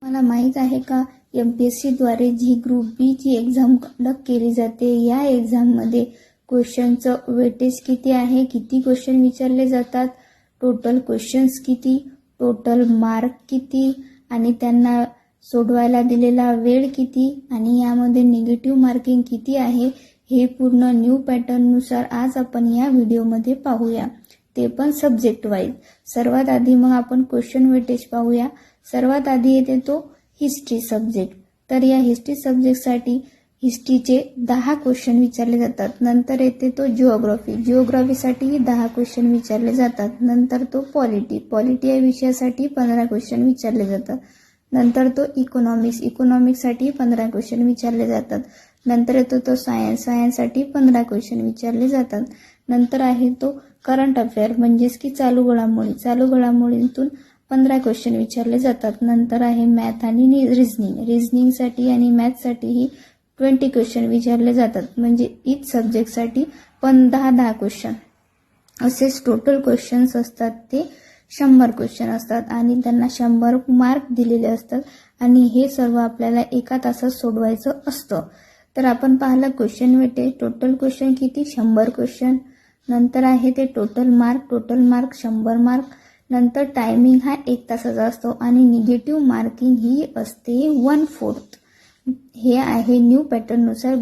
मला माहीत आहे का MPSC द्वारे जी ग्रुप बी ची एक्झाम कंडक्ट केली जाते, या एक्झाममध्ये क्वेश्चनचं वेटेज किती आहे, किती क्वेश्चन विचारले जातात, टोटल क्वेश्चन्स किती, टोटल मार्क किती आणि त्यांना सोडवायला दिलेला वेळ किती आणि यामध्ये निगेटिव्ह मार्किंग किती आहे, हे पूर्ण न्यू पॅटर्ननुसार आज आपण या व्हिडिओमध्ये पाहूया, ते पण सब्जेक्ट वाईज. सर्वात आधी मग आपण क्वेश्चन वेटेज पाहूया. सर्वात आधी येते तो हिस्ट्री सब्जेक्ट. तर या हिस्ट्री सब्जेक्टसाठी हिस्ट्रीचे 10 क्वेश्चन विचारले जातात. नंतर येते तो जिओग्राफीसाठी 10 क्वेश्चन विचारले जातात. नंतर तो पॉलिटी या विषयासाठी 15 क्वेश्चन विचारले जातात. नंतर तो इकॉनॉमिक्ससाठी 15 क्वेश्चन विचारले जातात. नंतर येतो तो सायन्ससाठी 15 क्वेश्चन विचारले जातात. नंतर आहे तो करंट अफेअर म्हणजेच की चालू घडामोडींतून 15 क्वेश्चन विचारले जातात. नंतर आहे मॅथ आणि रिझनिंगसाठी आणि मॅथसाठीही 20 क्वेश्चन विचारले जातात. म्हणजे इच सब्जेक्टसाठी 10 क्वेश्चन असेच टोटल क्वेश्चन्स असतात, ते 100 क्वेश्चन असतात आणि त्यांना 100 मार्क दिलेले असतात आणि हे सर्व आपल्याला एका तासात सोडवायचं असतं. तर आपण पाहिलं क्वेश्चन वेटेज, टोटल क्वेश्चन किती 100 क्वेश्चन. नंतर आहे ते टोटल मार्क 100 मार्क. नंतर टायमिंग हा 1 तासाचा असतो आणि निगेटिव्ह मार्किंग ही असते 1/4. हे आहे न्यू पॅटर्ननुसार